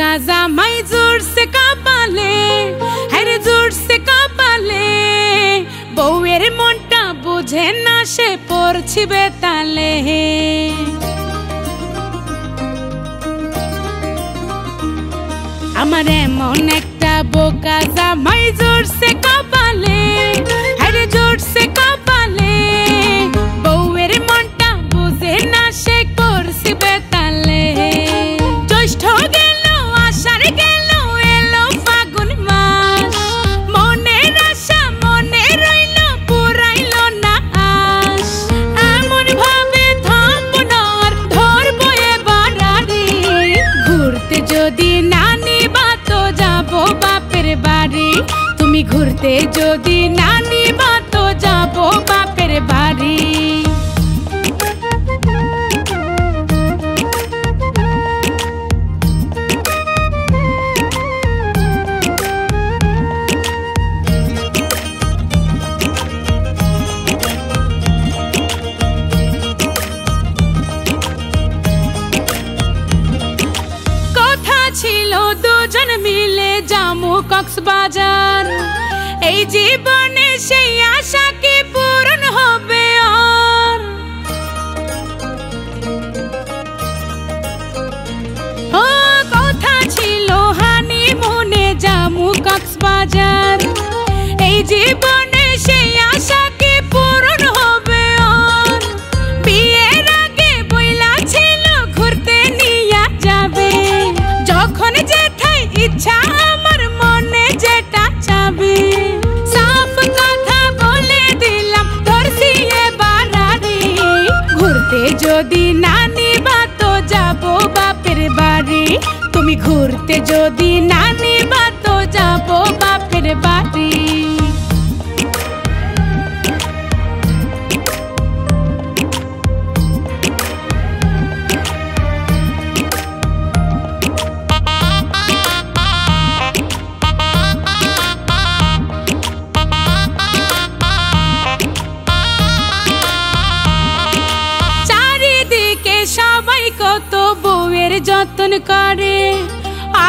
বোকা জামাই জোরছে কপালে, হ্যাঁ জোরছে কপালে, বউয়ের মনটা বুঝে না সে পড়ছি বেতালে। আমার এমন একটা বোকা জামাই জোরছে কপালে, হ্যাঁ জোরছে কপালে, বউয়ের মনটা বুঝে না সে করছি বেতালে। জ্যৈষ্ঠ গেল আষাঢ় গেল এলো ফাগুন মাস, মনের আশা মনে রইল পুরাইল না আস। এমন ভাবে থামবো না আর ধরবো এবার আড়ি, ঘুরতে যদি না নিবা তো যাবো বাপের বাড়ি। তুমি ঘুরতে যদি না নিবা তো যাবো বাপের বাড়ি। ছিল দুজন মিলে যামু কক্সবাজার, এই জীবনে সেই আশা কি পূরণ হবে আর? ও কথা ছিল হানিমুনে যামু কক্সবাজার, এই জীবনে সেই আশা কি পূরণ হবে আর? বিয়ের আগে বইলা ছিল ঘুরতে নিয়া যাবে, যখন যেটাই ইচ্ছা আমার মনে যেটা চাবে। সাফ কথা বলে দিলাম ধরছি এবার আড়ি, ঘুরতে যদি না নিবা তো যাবো বাপের বাড়ি। তুমি ঘুরতে যদি না নিবা তো যাবো বাপের বাড়ি। সবাই কত বউয়ের যত্ন করে,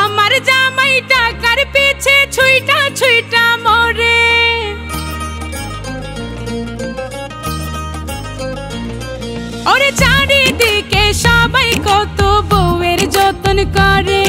আমার জামাই টাকার পিছে ছুইটা ছুইটা মরে। ওরে চারিদিকে সবাই কত বউয়ের যত্ন করে,